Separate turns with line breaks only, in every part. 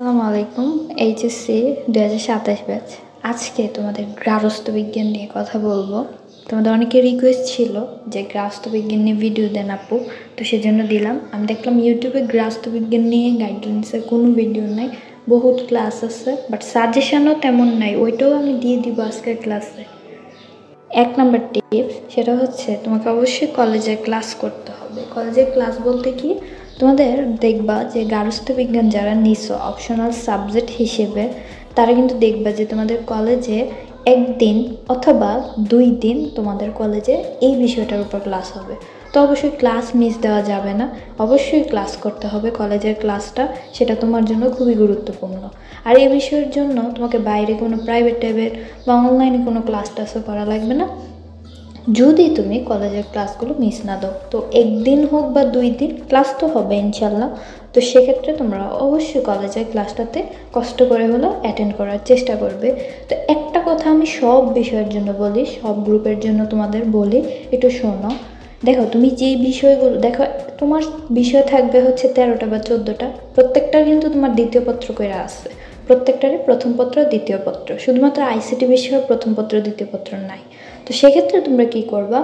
আসসালামু আলাইকুম। HSC 2027 batch. আজকে তোমাদের গার্হস্থ্য বিজ্ঞান নিয়ে কথা বলবো। তোমাদের অনেকের রিকোয়েস্ট ছিল যে গার্হস্থ্য বিজ্ঞান নিয়ে ভিডিও দেন আপু, তো সেজন্য দিলাম। আমি দেখলাম ইউটিউবে গার্হস্থ্য বিজ্ঞান নিয়ে গাইডলাইন্সের কোনো ভিডিও নাই, বহুত ক্লাস আছে, বাট সাজেশনও তেমন নাই। ওইটাও আমি দিয়ে দিব আজকের ক্লাসে। 1 নম্বর টিপস, সেটা হচ্ছে তোমাকে অবশ্যই কলেজে ক্লাস করতে হবে। কলেজের ক্লাস বলতে কি, তোমাদের দেখবা যে গার্হস্থ্য বিজ্ঞান যারা নিছো অপশনাল সাবজেক্ট হিসেবে, তারা কিন্তু দেখবা যে তোমাদের কলেজে একদিন অথবা 2 দিন তোমাদের কলেজে এই বিষয়টার উপর ক্লাস হবে। তো অবশ্যই ক্লাস মিস দেওয়া যাবে না, অবশ্যই ক্লাস করতে হবে। কলেজের ক্লাসটা সেটা তোমার জন্য খুবই গুরুত্বপূর্ণ। আর এই বিষয়ের জন্য তোমাকে বাইরে কোনো প্রাইভেট টাইপের বা অনলাইনে কোনো ক্লাস টাসও করা লাগবে না, যদি তুমি কলেজের ক্লাসগুলো মিস না দাও। তো একদিন হোক বা 2 দিন ক্লাস তো হবে ইনশাল্লাহ। তো সেক্ষেত্রে তোমরা অবশ্যই কলেজের ক্লাসটাতে কষ্ট করে হলেও অ্যাটেন্ড করার চেষ্টা করবে। তো একটা কথা আমি সব বিষয়ের জন্য বলি, সব গ্রুপের জন্য তোমাদের বলি, একটু শোনো। দেখো, তুমি যেই বিষয়গুলো দেখো, তোমার বিষয় থাকবে হচ্ছে 13টা বা 14টা, প্রত্যেকটার কিন্তু তোমার দ্বিতীয় পত্র করে আসবে। প্রত্যেকটারই প্রথম পত্র দ্বিতীয় পত্র, শুধুমাত্র আইসিটি বিষয়ের প্রথম পত্র দ্বিতীয় পত্র নাই। তো সেক্ষেত্রে তোমরা কি করবা,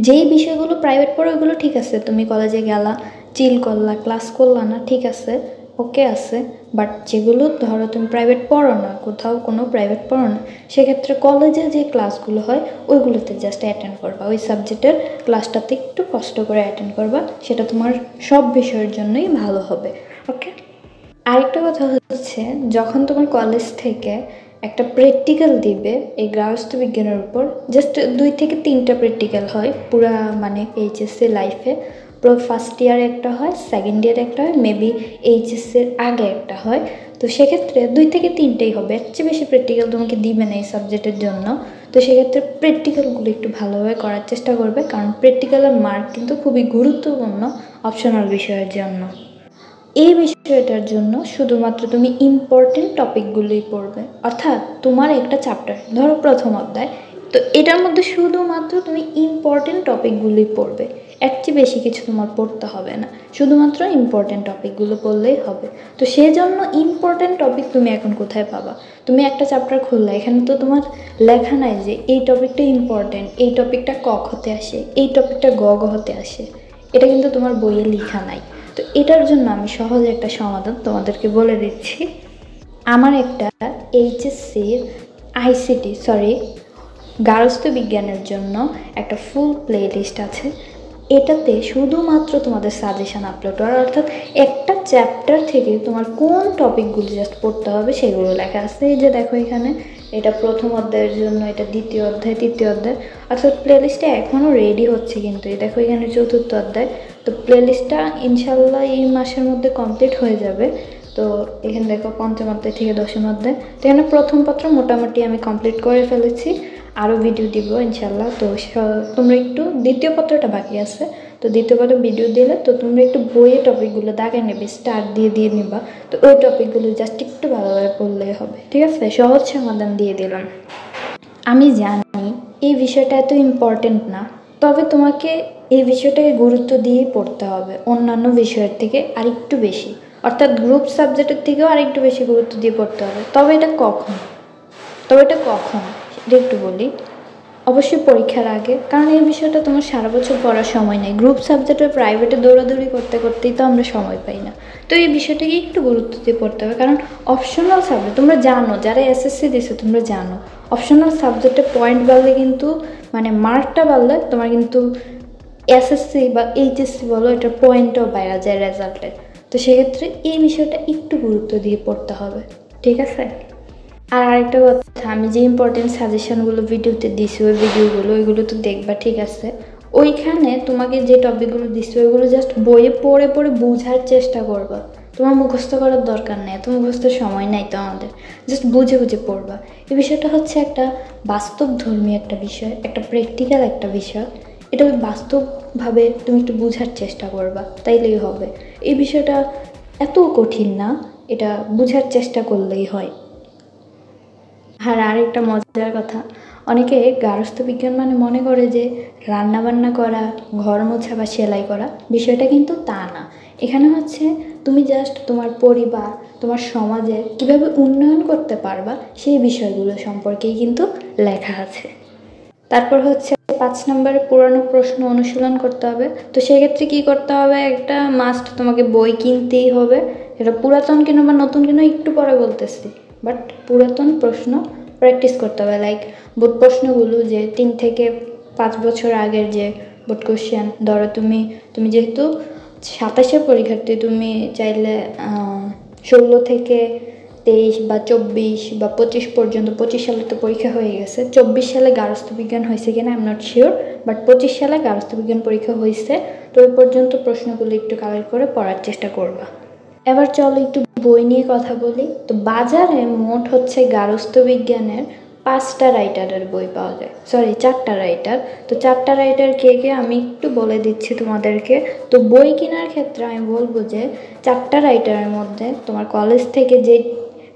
যেই বিষয়গুলো প্রাইভেট পড়ো ওইগুলো ঠিক আছে, তুমি কলেজে গেলা, চিল করলা, ক্লাস করলা না, ঠিক আছে, ওকে আছে। বাট যেগুলো ধরো তুমি প্রাইভেট পড়ো না, কোথাও কোনো প্রাইভেট পড়ো না, সেক্ষেত্রে কলেজে যে ক্লাসগুলো হয় ওইগুলোতে জাস্ট অ্যাটেন্ড করবা। ওই সাবজেক্টের ক্লাসটাতে একটু কষ্ট করে অ্যাটেন্ড করবা, সেটা তোমার সব বিষয়ের জন্যই ভালো হবে। ওকে। আরেকটা কথা হচ্ছে, যখন তোমার কলেজ থেকে একটা প্র্যাকটিক্যাল দিবে এই গার্হস্থ্য বিজ্ঞানের উপর, জাস্ট 2 থেকে 3টা প্র্যাকটিক্যাল হয় পুরা মানে এইচএসসি লাইফে। ফার্স্ট ইয়ারে একটা হয়, সেকেন্ড ইয়ারে একটা হয়, মেবি এইচএসসির আগে একটা হয়। তো সেক্ষেত্রে 2 থেকে 3টেই হবে, এর চেয়ে বেশি প্র্যাকটিক্যাল তোমাকে দিবে না এই সাবজেক্টের জন্য। তো সেক্ষেত্রে প্র্যাকটিক্যালগুলো একটু ভালোভাবে করার চেষ্টা করবে, কারণ প্র্যাকটিক্যালের মার্ক কিন্তু খুবই গুরুত্বপূর্ণ অপশনাল বিষয়ের জন্য। এই বিষয়টার জন্য শুধুমাত্র তুমি ইম্পর্টেন্ট টপিকগুলোই পড়বে। অর্থাৎ তোমার একটা চ্যাপ্টার ধরো প্রথম অধ্যায়, তো এটার মধ্যে শুধুমাত্র তুমি ইম্পর্টেন্ট টপিকগুলোই পড়বে, এর চেয়ে বেশি কিছু তোমার পড়তে হবে না, শুধুমাত্র ইম্পর্টেন্ট টপিকগুলো পড়লেই হবে। তো সেই জন্য ইম্পর্টেন্ট টপিক তুমি এখন কোথায় পাবা? তুমি একটা চ্যাপ্টার খুললে, এখানে তো তোমার লেখা নাই যে এই টপিকটা ইম্পর্টেন্ট, এই টপিকটা ক হতে আসে, এই টপিকটা গ হতে আসে, এটা কিন্তু তোমার বইয়ে লেখা নাই। তো এটার জন্য আমি সহজে একটা সমাধান তোমাদেরকে বলে দিচ্ছি। আমার একটা এইচএসসির গার্হস্থ্য বিজ্ঞানের জন্য একটা ফুল প্লে লিস্ট আছে। এটাতে শুধুমাত্র তোমাদের সাজেশান আপলোড করা, অর্থাৎ একটা চ্যাপ্টার থেকে তোমার কোন টপিকগুলো জাস্ট পড়তে হবে সেগুলো লেখা আছে। এই যে দেখো, এখানে এটা প্রথম অধ্যায়ের জন্য, এটা দ্বিতীয় অধ্যায়, তৃতীয় অধ্যায়, অর্থাৎ প্লেলিস্টটা এখনও রেডি হচ্ছে। কিন্তু এই দেখো, এখানে চতুর্থ অধ্যায়। তো প্লেলিস্টটা ইনশাল্লাহ এই মাসের মধ্যে কমপ্লিট হয়ে যাবে। তো এখানে দেখো পঞ্চম অধ্যায় থেকে দশম অধ্যায়। তো এখানে প্রথম পত্র মোটামুটি আমি কমপ্লিট করে ফেলেছি, আরও ভিডিও দিব ইনশাল্লাহ। তো তোমরা একটু, দ্বিতীয় পত্রটা বাকি আছে, তো দ্বিতীয় পত্র ভিডিও দিলে তো তোমরা একটু বইয়ে টপিকগুলো দাগে নেবে, স্টার দিয়ে নিবা। তো ওই টপিকগুলো জাস্ট একটু ভালোভাবে পড়লেই হবে, ঠিক আছে? সহজ সমাধান দিয়ে দিলাম। আমি জানি এই বিষয়টা এত ইম্পর্টেন্ট না, তবে তোমাকে এই বিষয়টাকে গুরুত্ব দিয়েই পড়তে হবে, অন্যান্য বিষয়ের থেকে আরেকটু বেশি, অর্থাৎ গ্রুপ সাবজেক্টের থেকেও আরেকটু বেশি গুরুত্ব দিয়ে পড়তে হবে। তবে এটা কখন সেটা একটু বলি। অবশ্যই পরীক্ষার আগে, কারণ এই বিষয়টা তোমার সারা বছর পড়ার সময় নেই। গ্রুপ সাবজেক্টের প্রাইভেটে দৌড়াদৌড়ি করতেই তো আমরা সময় পাই না। তো এই বিষয়টাকে একটু গুরুত্ব দিয়ে পড়তে হবে, কারণ অপশনাল সাবজেক্ট তোমরা জানো, যারা এসএসসি দিছো তোমরা জানো, অপশনাল সাবজেক্টে পয়েন্ট বাড়লে কিন্তু, মানে মার্কটা বাড়লে তোমার কিন্তু এসএসসি বা এইচএসসি বলো, এটার পয়েন্টও বাইরে যায় রেজাল্টে। তো সেক্ষেত্রে এই বিষয়টা একটু গুরুত্ব দিয়ে পড়তে হবে, ঠিক আছে? আর আরেকটা কথা, আমি যে ইম্পর্টেন্ট সাজেশনগুলো ভিডিওতে দিছি, ওইগুলো তো দেখবা, ঠিক আছে? ওইখানে তোমাকে যে টপিকগুলো দিচ্ছি ওইগুলো জাস্ট বইয়ে পড়ে বোঝার চেষ্টা করবা। তোমার মুখস্থ করার দরকার নেই, এত মুখস্থের সময় নাই তো আমাদের, জাস্ট বুঝে পড়বা। এই বিষয়টা হচ্ছে একটা বাস্তবধর্মী একটা বিষয়, একটা প্র্যাকটিক্যাল একটা বিষয়। এটা বাস্তবভাবে তুমি একটু বোঝার চেষ্টা করবা, তাইলেই হবে। এই বিষয়টা এত কঠিন না, এটা বোঝার চেষ্টা করলেই হয়। আর আরেকটা মজার কথা, অনেকে গার্হস্থ্য বিজ্ঞান মানে মনে করে যে রান্না বান্না করা, ঘর মোছা বা সেলাই করা, বিষয়টা কিন্তু তা না। এখানে হচ্ছে তুমি জাস্ট তোমার পরিবার, তোমার সমাজের কীভাবে উন্নয়ন করতে পারবা সেই বিষয়গুলো সম্পর্কেই কিন্তু লেখা আছে। তারপর হচ্ছে 5 নম্বরে পুরানো প্রশ্ন অনুশীলন করতে হবে। তো সেক্ষেত্রে কী করতে হবে, একটা মাস্ট তোমাকে বই কিনতেই হবে। এটা পুরাতন কিনো বা নতুন কিনো একটু পরে বলতেছি, বাট পুরাতন প্রশ্ন প্র্যাকটিস করতে হবে। লাইক বোর্ড প্রশ্নগুলো যে 3 থেকে 5 বছর আগের যে বোর্ড কোশ্চেন, ধরো তুমি যেহেতু 27-এর পরীক্ষার্থী, তুমি চাইলে 16 থেকে 23 বা 24 বা 25 পর্যন্ত, 25 সালে তো পরীক্ষা হয়ে গেছে, 24 সালে গার্হস্থ্য বিজ্ঞান হয়েছে কিনা I am not sure, but 25 সালে গার্হস্থ্য বিজ্ঞান পরীক্ষা হয়েছে। তো ওই পর্যন্ত প্রশ্নগুলো একটু কালেক্ট করে পড়ার চেষ্টা করবা। এবার চলো একটু বই নিয়ে কথা বলি। তো বাজারে মোট হচ্ছে গার্হস্থ্য বিজ্ঞানের 5টা রাইটারের বই পাওয়া যায়, সরি 4টা রাইটার। তো 4টা রাইটার কে কে আমি একটু বলে দিচ্ছি তোমাদেরকে। তো বই কেনার ক্ষেত্রে আমি বলবো যে 4টা রাইটারের মধ্যে তোমার কলেজ থেকে যে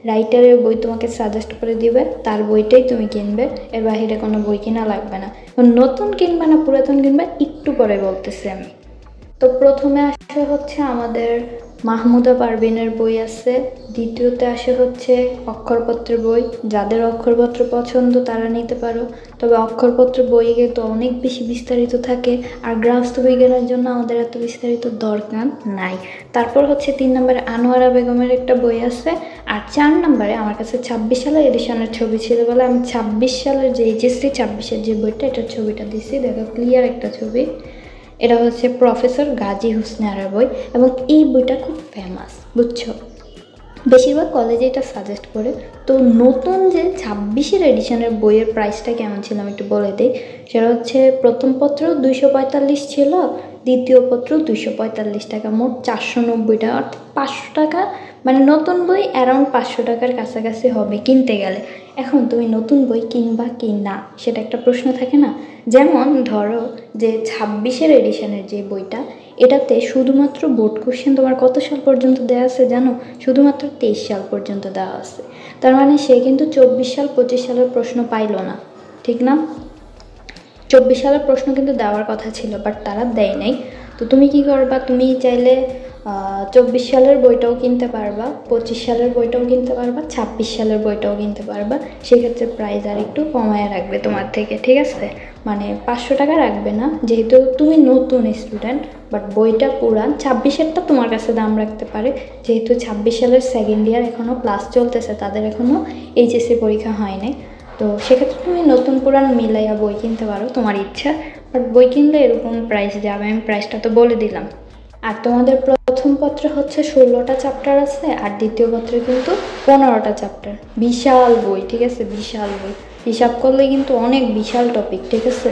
রাইটারের বই তোমাকে সাজেস্ট করে দিবে তার বইটাই তুমি কিনবে, এর বাইরে কোনো বই কেনা লাগবে না। নতুন কিনবে না পুরাতন কিনবে একটু পরে বলতেছি আমি। তো প্রথমে আসে হচ্ছে আমাদের মাহমুদা পারভিনের বই আছে, দ্বিতীয়তে আসে হচ্ছে অক্ষরপত্রের বই। যাদের অক্ষরপত্র পছন্দ তারা নিতে পারো, তবে অক্ষরপত্রের বই কিন্তু অনেক বেশি বিস্তারিত থাকে, আর গার্হস্থ্য বিজ্ঞানের জন্য আমাদের এত বিস্তারিত দরকার নাই। তারপর হচ্ছে 3 নম্বরে আনোয়ারা বেগমের একটা বই আছে, আর 4 নম্বরে আমার কাছে 26 সালের এডিশনের ছবি ছিল বলে আমি 26 সালের যে এইচএসসি 26-এর যে বইটা, এটার ছবিটা দিছি, দেখো ক্লিয়ার একটা ছবি। এটা হচ্ছে প্রফেসর গাজী হোসনে আরার বই, এবং এই বইটা খুব ফেমাস, বুঝছো, বেশিরভাগ কলেজে এটা সাজেস্ট করে। তো নতুন যে 26-এর এডিশনের বইয়ের প্রাইসটা কেমন ছিল আমি একটু বলে দিই। সেটা হচ্ছে প্রথম পত্র 245 ছিল, দ্বিতীয় পত্র 245 টাকা, মোট 490 টাকা, অর্থাৎ 500 টাকা, মানে নতুন বই অ্যারাউন্ড 500 টাকার কাছাকাছি হবে কিনতে গেলে। এখন তুমি নতুন বই কিনবা কি না সেটা একটা প্রশ্ন থাকে না। যেমন ধরো যে 26-এর এডিশনের যে বইটা, এটাতে শুধুমাত্র বোর্ড কোশ্চেন তোমার কত সাল পর্যন্ত দেওয়া আছে জানো, শুধুমাত্র 23 সাল পর্যন্ত দেওয়া আছে। তার মানে সে কিন্তু 24 সাল 25 সালের প্রশ্ন পাইল না, ঠিক না? 24 সালের প্রশ্ন কিন্তু দেওয়ার কথা ছিল, বাট তারা দেয় নাই। তো তুমি কি করবা, তুমি চাইলে 24 সালের বইটাও কিনতে পারবা, 25 সালের বইটাও কিনতে পারবা, 26 সালের বইটাও কিনতে পারবা। সেক্ষেত্রে প্রাইস আর একটু কমায় রাখবে তোমার থেকে, ঠিক আছে? মানে 500 টাকা রাখবে না, যেহেতু তুমি নতুন স্টুডেন্ট, বাট বইটা পুরান। 26-এরটা তোমার কাছে দাম রাখতে পারে, যেহেতু 26 সালের সেকেন্ড ইয়ার এখনও ক্লাস চলতেছে, তাদের এখনও এইচএসসি পরীক্ষা হয়নি। তো সেক্ষেত্রে তুমি নতুন পুরান মিলাইয়া বই কিনতে পারো, তোমার ইচ্ছা। বাট বই কিনলে এরকম প্রাইস যাবে, আমি প্রাইসটা তো বলে দিলাম। আর তোমাদের প্রথম পত্রে হচ্ছে 16টা চ্যাপ্টার আছে, আর দ্বিতীয় পত্রে কিন্তু 15টা চ্যাপ্টার। বিশাল বই, ঠিক আছে, বিশাল বই, হিসাব করলে কিন্তু অনেক বিশাল টপিক, ঠিক আছে।